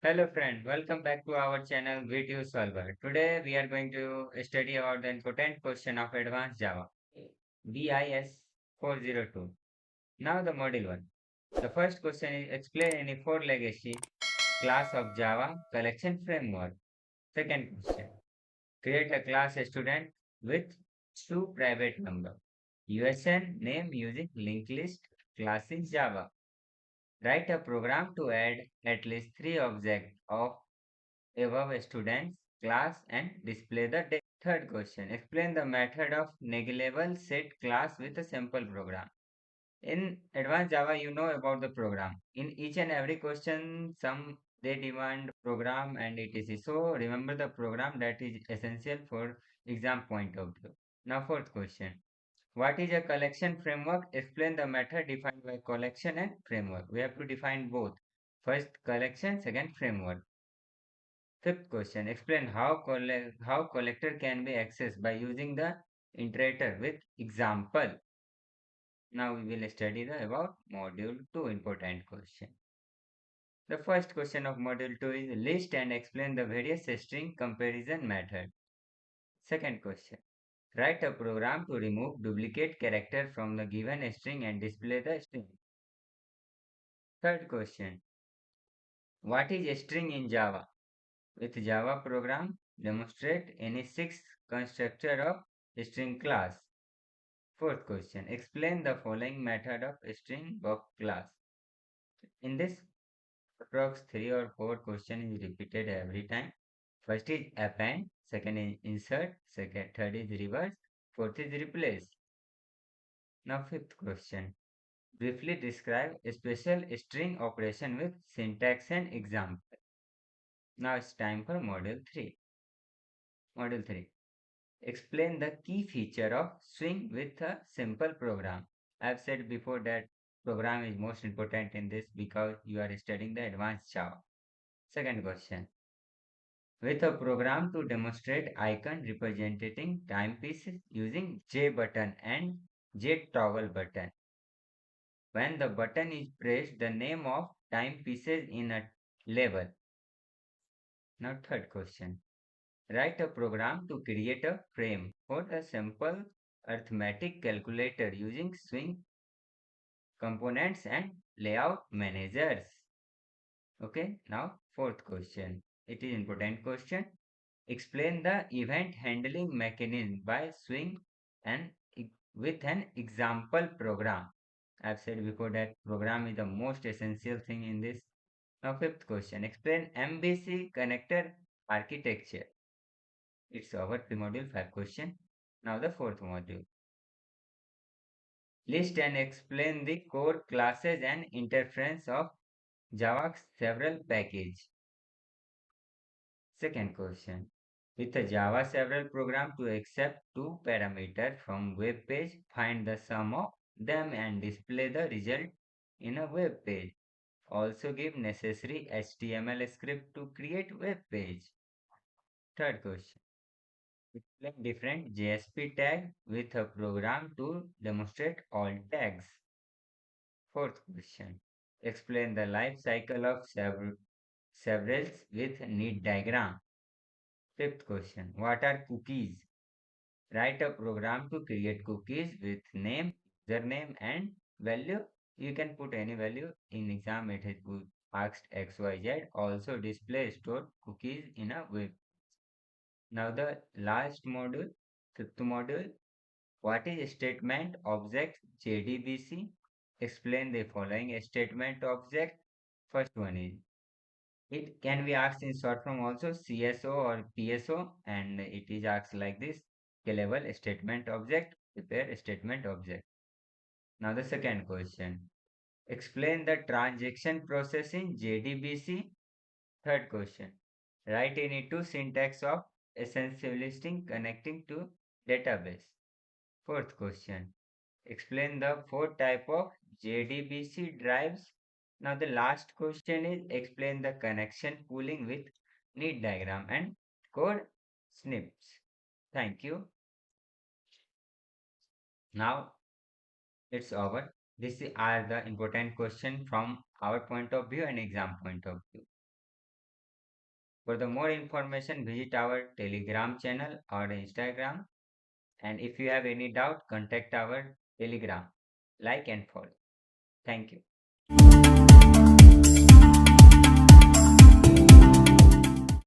Hello friend, welcome back to our channel VTU Solver. Today we are going to study about the important question of Advanced Java, BIS402. Now the module 1. The first question is explain any four legacy class of Java collection framework. Second question, create a class student with two private number. USN name using linked list class in Java. Write a program to add at least three objects of above students, class and display the data. Third question, explain the method of negligible set class with a simple program. In advanced Java, you know about the program. In each and every question, some they demand program and etc. So remember the program that is essential for exam point of view. Now fourth question, what is a collection framework? Explain the method defined by collection and framework. We have to define both. First collection, second framework. Fifth question, explain how collector can be accessed by using the iterator with example. Now we will study the about module 2 important question. The first question of module 2 is list and explain the various string comparison method. Second question, write a program to remove duplicate character from the given string and display the string. Third question, what is a string in Java? With Java program, demonstrate any six constructor of string class. Fourth question, explain the following method of string box class. In this, approx 3 or 4 question is repeated every time. First is append, second is insert, third is reverse, fourth is replace. Now fifth question, briefly describe a special string operation with syntax and example. Now it's time for module 3. Module 3. Explain the key feature of swing with a simple program. I've said before that program is most important in this because you are studying the advanced Java. Second question. With a program to demonstrate icon representing timepieces using J button and J toggle button. When the button is pressed, the name of timepieces in a label. Now third question. Write a program to create a frame for a simple arithmetic calculator using swing components and layout managers. Okay, now fourth question. It is important question. Explain the event handling mechanism by swing and with an example program. I've said before that program is the most essential thing in this. Now fifth question. Explain MBC connector architecture. It's our pre-module 5 question. Now the fourth module. List and explain the core classes and interference of Java's several package. Second question. With a Java several program to accept two parameters from web page, find the sum of them and display the result in a web page. Also give necessary HTML script to create web page. Third question. Explain different JSP tag with a program to demonstrate all tags. Fourth question. Explain the life cycle of severals with need diagram. Fifth question. What are cookies? Write a program to create cookies with name, username and value. You can put any value. In exam it has asked XYZ. Also display stored cookies in a web. Now the last module, fifth module. What is statement object JDBC? Explain the following statement object. First one is, it can be asked in short form also CSO or PSO, and it is asked like this: scalable statement object, prepare statement object. Now the second question, explain the transaction process in JDBC. Third question, write any two syntax of essentialistic connecting to database. Fourth question, explain the four type of JDBC drives. Now the last question is explain the connection pooling with need diagram and code snips. Thank you. Now it's over. These are the important question from our point of view and exam point of view. For the more information, visit our Telegram channel or Instagram. And if you have any doubt, contact our Telegram. Like and follow. Thank you.